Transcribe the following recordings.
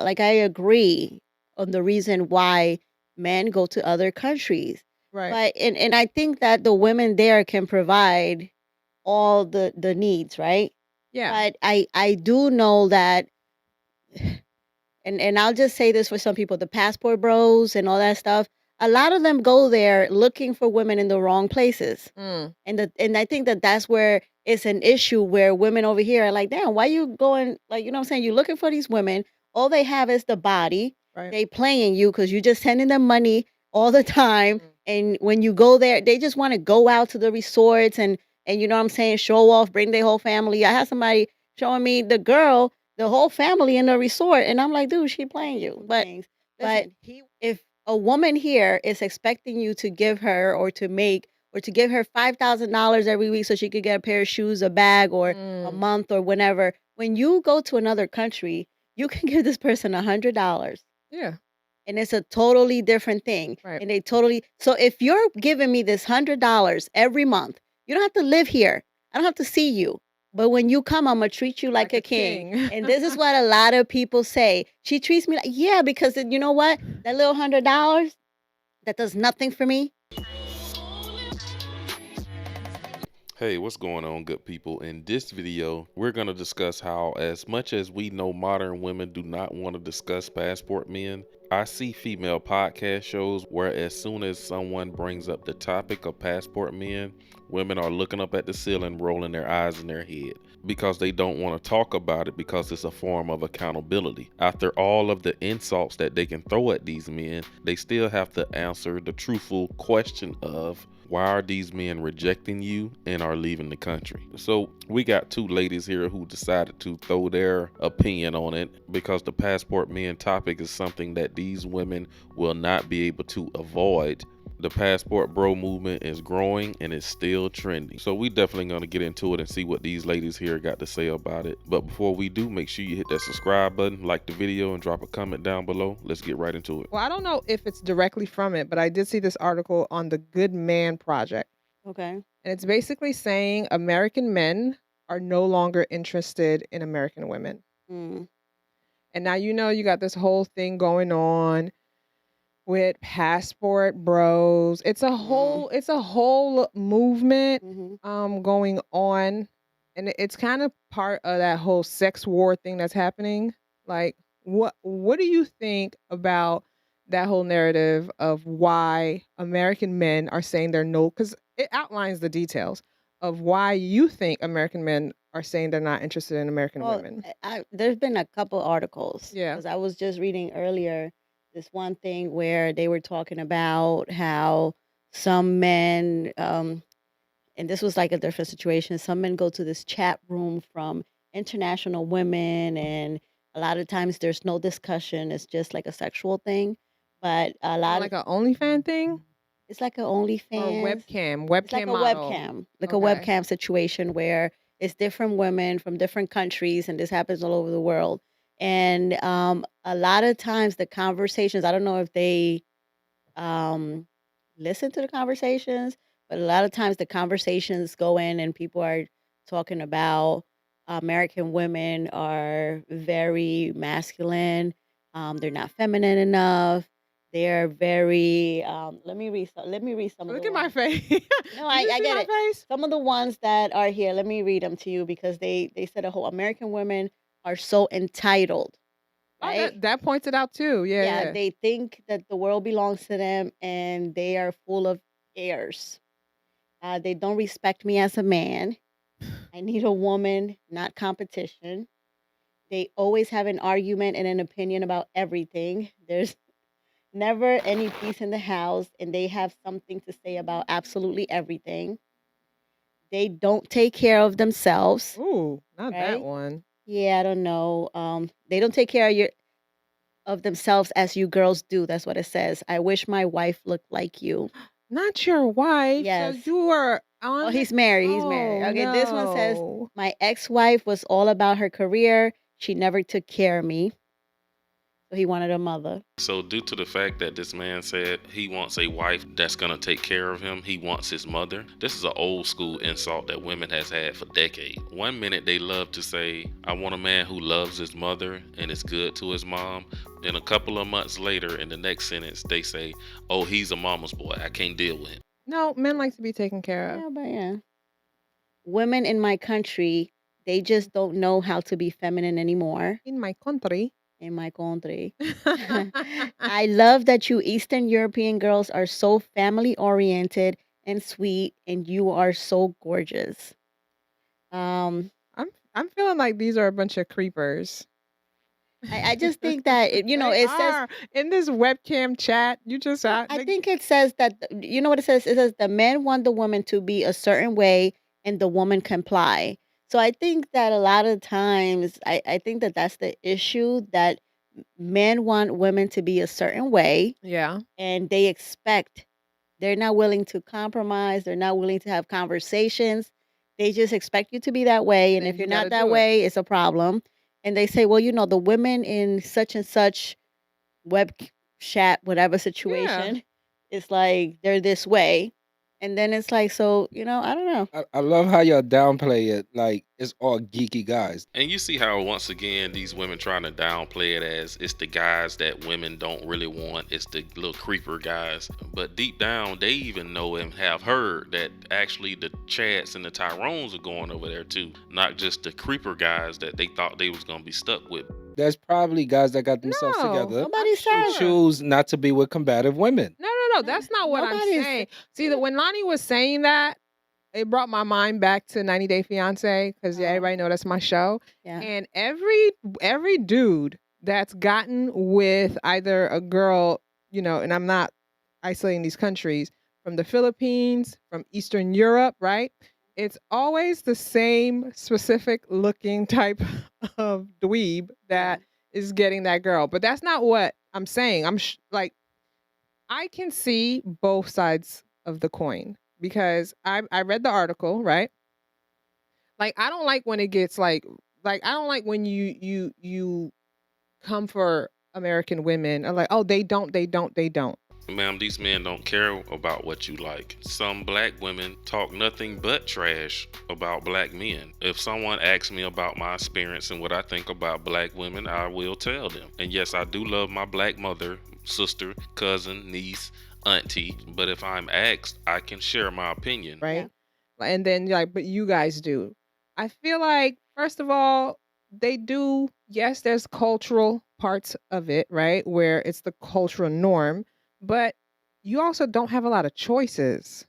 like, I agree on the reason why men go to other countries. Right. But and I think that the women there can provide all the needs, right? Yeah. But I do know that and I'll just say this for some people, the passport bros and all that stuff, a lot of them go there looking for women in the wrong places. Mm, And I think that that's where it's an issue where women over here are like, "Damn, why you going like, you know what I'm saying? You're looking for these women, all they have is the body. right. They playing you because you just sending them money all the time, Mm. and when you go there, they just wanna go out to the resorts and you know what I'm saying, show off, bring their whole family. I had somebody showing me the whole family in the resort, and I'm like, "Dude, she playing you." But Listen, he if a woman here is expecting you to give her or to give her $5,000 every week so she could get a pair of shoes, a bag, or a mm, month or whenever. When you go to another country, you can give this person $100 yeah, and it's a totally different thing. right. And they totally so if you're giving me this $100 every month, you don't have to live here. I don't have to see you. But when you come, Imma treat you like Like a a king. king. And this is what a lot of people say. She treats me like yeah, because you know what? That little $100 that does nothing for me. Hey, what's going on, good people? In this video, we're going to discuss how, as much as we know modern women do not want to discuss passport men, I see female podcast shows where, as soon as someone brings up the topic of passport men, women are looking up at the ceiling, rolling their eyes in their head because they don't want to talk about it because it's a form of accountability. After all of the insults that they can throw at these men, they still have to answer the truthful question of why are these men rejecting you and are leaving the country? So we got two ladies here who decided to throw their opinion on it because the passport men topic is something that these women will not be able to avoid. The passport bro movement is growing and it's still trending. So we definitely going to get into it and see what these ladies here got to say about it. But before we do, make sure you hit that subscribe button, like the video, and drop a comment down below. Let's get right into it. Well, I don't know if it's directly from it, but I did see this article on the Good Man Project. Okay. And it's basically saying American men are no longer interested in American women. Mm, And now you got this whole thing going on with passport bros. mm, It's a whole movement mhm. going on, and it's kind of part of that whole sex war thing that's happening. Like what do you think about that whole narrative of why American men are saying they're no, cuz it outlines the details of why you think American men are saying they're not interested in American Well, women. there's been a couple articles Yeah. because I was just reading earlier this one thing where they were talking about how some men, and this was like a different situation. Some men go to this chat room from international women, and a lot of times there's no discussion. It's just like a sexual thing. But a Kind of lot of like a OnlyFan thing it's like a or a OnlyFans. It's webcam like model. a Okay. webcam situation where it's different women from different countries, and this happens all over the world. And a lot of times the conversations, I don't know if they um, listen to the conversations, but a lot of times the conversations go in and people are talking about American women are very masculine. They're not feminine enough. They're very. Let me read some of Look the at my ones. face. No, Did you I see get my it. face? Some of the ones that are here, let me read them to you because they said a whole American women are so entitled, Oh, right? that points it out too. Yeah, Yeah, yeah. they think that the world belongs to them and they are full of airs. They don't respect me as a man. I need a woman, not competition. They always have an argument and an opinion about everything. There's never any peace in the house, and they have something to say about absolutely everything. They don't take care of themselves, Ooh, not that right? one. Yeah, I don't know. They don't take care of themselves as you girls do. That's what it says. I wish my wife looked like you. Not your wife. So Yes. you were Oh, on the he's married, he's married. Oh Okay, this one says, no. "My ex-wife was all about her career. She never took care of me." So he wanted a mother. So, due to the fact that this man said he wants a wife that's gonna take care of him, he wants his mother. This is an old school insult that women has had for decades. One minute they love to say, "I want a man who loves his mother and is good to his mom." Then a couple of months later, in the next sentence, they say, "Oh, he's a mama's boy. I can't deal with him." No, men like to be taken care of. Yeah, but yeah. Women in my country, they just don't know how to be feminine anymore. In my country. In my country. I love that you Eastern European girls are so family oriented and sweet, and you are so gorgeous. Um, I'm feeling like these are a bunch of creepers. I just think that They it says. are. In this webcam chat. You just I think it says that you know what it says. It says the men want the woman to be a certain way, and the woman comply. So I think that a lot of times, I think that that's the issue that men want women to be a certain way, yeah. and they expect. They're not willing to compromise, they're not willing to have conversations. They just expect you to be that way, and Then if you you're gotta not that do it. way, it's a problem. And they say, "Well, the women in such and such web chat, whatever Yeah. situation, it's like they're this way." And then it's like, so, I don't know. I love how y'all downplay it like it's all geeky guys. And you see how once again these women trying to downplay it as it's the guys that women don't really want. It's the little creeper guys. But deep down, they even know and have heard that actually the Chads and the Tyrones are going over there too, not just the creeper guys that they thought they was gonna be stuck with. There's probably guys that got themselves No, together Nobody's who saying. choose not to be with combative women. No. That's not what I'm Nobody's. saying. See, that when Lonnie was saying that, it brought my mind back to 90 Day Fiance because Oh. everybody know that's my show. Yeah. And every dude that's gotten with either a girl, and I'm not isolating these countries, from the Philippines, from Eastern Europe, right? It's always the same specific looking type of dweeb that is getting that girl. But that's not what I'm saying. Like, I can see both sides of the coin because I read the article, right? Like, I don't like when it gets like I don't like when you come for American women and like, oh, they don't. Ma'am, these men don't care about what you like. Some black women talk nothing but trash about black men. If someone asks me about my experience and what I think about black women, I will tell them. And yes, I do love my black mother, sister, cousin, niece, auntie. But if I'm asked, I can share my opinion. Right? And then you're like, but you guys do. I feel like, first of all, they do. Yes, there's cultural parts of it, right? Where it's the cultural norm, but you also don't have a lot of choices.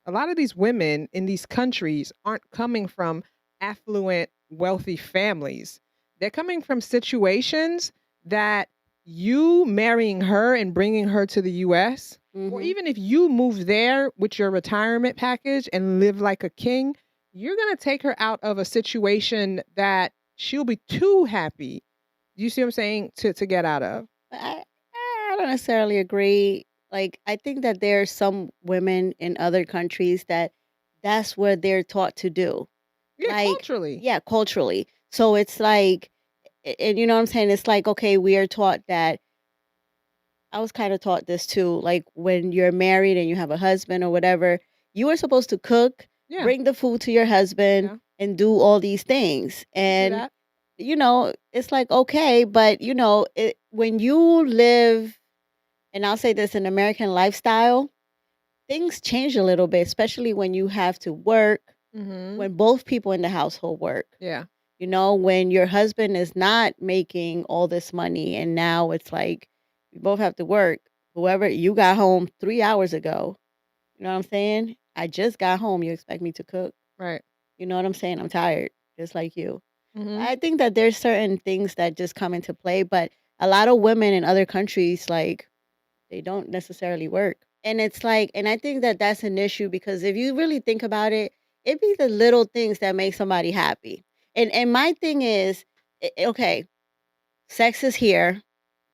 A lot of these women in these countries aren't coming from affluent, wealthy families. They're coming from situations that you marrying her and bringing her to the US, or even if you move there with your retirement package and live like a king, you're going to take her out of a situation that she'll be too happy. You see what I'm saying? To get out of. I don't necessarily agree. Like, I think that there are some women in other countries that's what they're taught to do. Yeah, Like, culturally. yeah, culturally. So it's like, and you know what I'm saying? It's like, okay, we are taught that. I was kind of taught this too. Like, when you're married and you have a husband or whatever, you are supposed to cook, Yeah. bring the food to your husband, Yeah. and do all these things. Do And that. it's like, okay, but when you live, and I'll say this, an American lifestyle, things change a little bit, especially when you have to work, when both people in the household work. Yeah. When your husband is not making all this money and now it's like we both have to work. Whoever you got home 3 hours ago, you know what I'm saying? I just got home, you expect me to cook. Right. You know what I'm saying? I'm tired, just like you. Mhm. I think that there's certain things that just come into play, but a lot of women in other countries, like, they don't necessarily work. And it's like, and I think that that's an issue because if you really think about it, it be the little things that make somebody happy. And my thing is, okay, sex is here,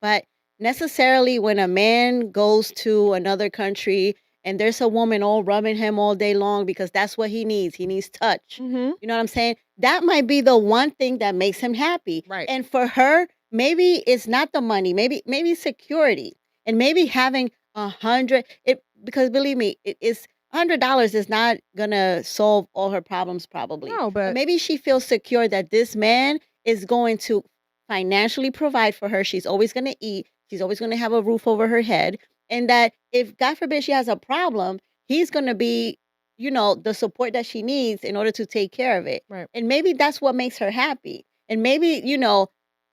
but necessarily when a man goes to another country and there's a woman all rubbing him all day long because that's what he needs. He needs touch. Mhm. You know what I'm saying? That might be the one thing that makes him happy. Right. And for her, maybe it's not the money, maybe security, and maybe having 100 it because believe me, it's $100 is not gonna solve all her problems probably. No, But but maybe she feels secure that this man is going to financially provide for her. She's always gonna eat. She's always gonna have a roof over her head. And that if God forbid she has a problem, he's gonna be, the support that she needs in order to take care of it. right. And maybe that's what makes her happy. And maybe,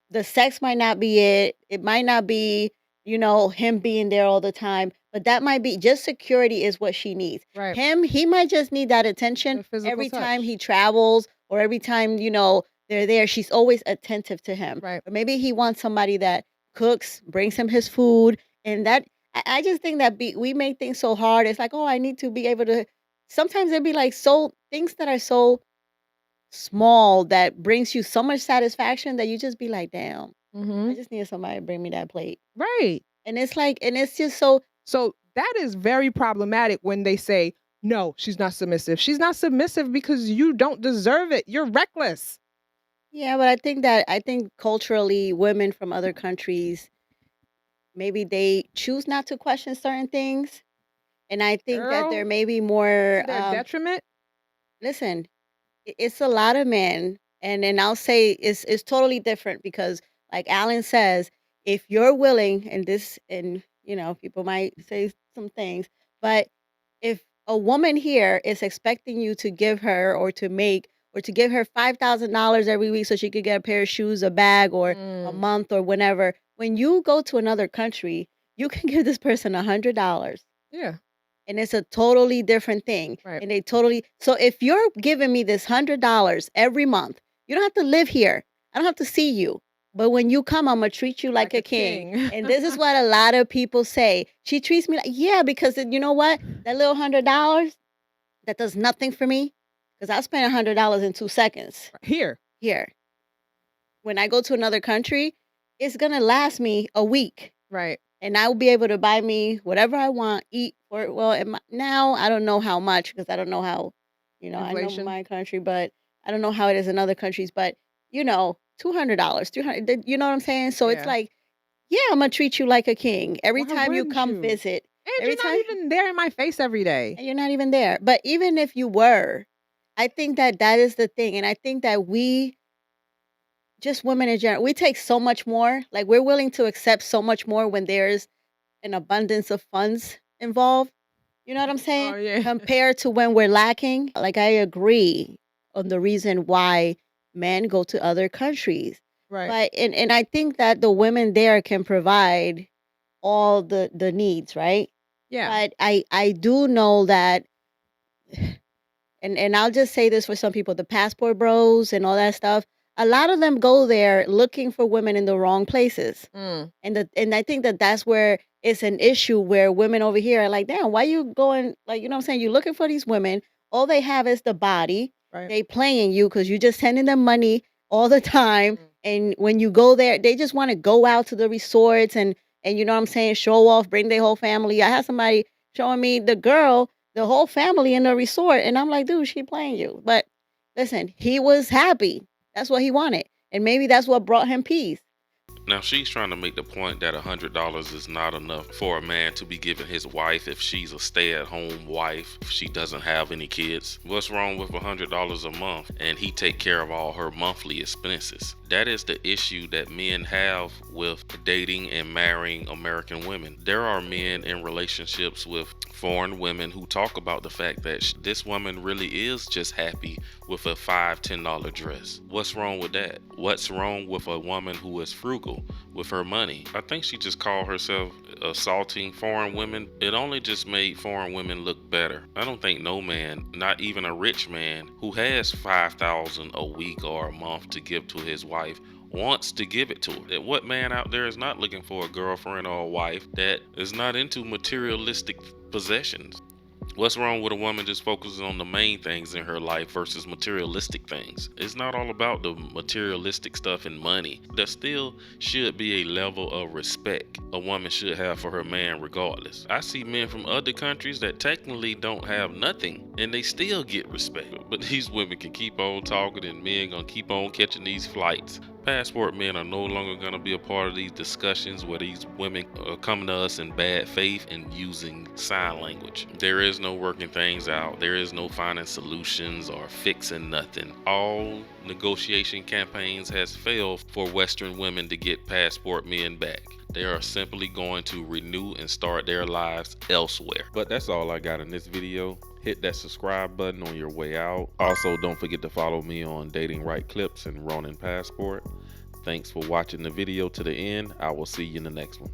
the sex might not be it. It might not be, him being there all the time, but that might be just security is what she needs. Right. He might just need that attention The physical every time touch. he travels or every time, they're there. She's always attentive to him. Right. Or maybe he wants somebody that cooks, brings him his food. And that, I just think that we make things so hard. It's like, oh, I need to be able to, sometimes it'd be like things that are so small that brings you so much satisfaction that you just be like, "Damn, I Mhm. just need somebody to bring me that plate." Right. And it's like and it's just so So that is very problematic when they say, "No, she's not submissive." She's not submissive because you don't deserve it. You're reckless. yeah, but I think culturally, women from other countries, maybe they choose not to question certain things, and I think that Girl, there may be to more, their detriment. listen, it's a lot of men, and I'll say it's totally different because, like Alan says, if you're willing, and this, and people might say some things, but if a woman here is expecting you to give her or to make or to give her $5,000 every week so she could get a pair of shoes, a bag, or a Mm, month or whenever, when you go to another country, you can give this person $100 yeah, and it's a totally different thing. right. And they totally so if you're giving me this $100 every month, you don't have to live here. I don't have to see you. But when you come, I'm gonna treat you like Like a a king. king. And this is what a lot of people say. She treats me like, yeah, because you know what? That little $100 that does nothing for me. Because I spend $100 in 2 seconds Here. here. When I go to another country, it's gonna last me a week Right. and I will be able to buy me whatever I want, eat for well, now I don't know how much because I don't know how, I know Inflation. my country, but I don't know how it is in other countries. But $200, 300. You know what I'm saying? So it's Yeah. like, yeah, I'm gonna treat you like a king every Why time you wouldn't come you? visit. And Every you're not time, even there in my face every day. and you're not even there. But even if you were, I think that that is the thing, and I think that we, just women in general, we take so much more. Like we're willing to accept so much more when there's an abundance of funds involved. You know what I'm Oh saying? yeah. Compared to when we're lacking. Like I agree on the reason why men go to other countries. Right. But and I think that the women there can provide all the needs, right? Yeah. But I do know that and I'll just say this for some people, the passport bros and all that stuff, a lot of them go there looking for women in the wrong places. Mm, And I think that that's where it's an issue where women over here are like, "Damn, why you going like, you know what I'm saying? You're looking for these women. All they have is the body. right. They playing you because you just sending them money all the time. Mm. And when you go there, they just want to go out to the resorts and you know what I'm saying, show off, bring their whole family. I had somebody showing me the girl, the whole family in the resort, and I'm like, dude, she playing you. But listen, he was happy. That's what he wanted. And maybe that's what brought him peace. Now she's trying to make the point that $100 is not enough for a man to be giving his wife if she's a stay-at-home wife, if she doesn't have any kids. What's wrong with $100 a month and he take care of all her monthly expenses? That is the issue that men have with dating and marrying American women. There are men in relationships with foreign women who talk about the fact that this woman really is just happy with a $5-10 dress. What's wrong with that? What's wrong with a woman who is frugal with her money? I think she just called herself assaulting foreign women. It only just made foreign women look better. I don't think no man, not even a rich man who has $5,000 a week or a month to give to his wife, wants to give it to her. What man out there is not looking for a girlfriend or a wife that is not into materialistic possessions? What's wrong with a woman just focusing on the main things in her life versus materialistic things? It's not all about the materialistic stuff and money. There still should be a level of respect a woman should have for her man regardless. I see men from other countries that technically don't have nothing and they still get respect. But these women can keep on talking and men gonna keep on catching these flights. Passport men are no longer going to be a part of these discussions where these women are coming to us in bad faith and using sign language. There is no working things out. There is no finding solutions or fixing nothing. All negotiation campaigns has failed for Western women to get passport men back. They are simply going to renew and start their lives elsewhere. But that's all I got in this video. Hit that subscribe button on your way out. Also, don't forget to follow me on Datingwright Clips and Ronin Passport. Thanks for watching the video to the end. I will see you in the next one.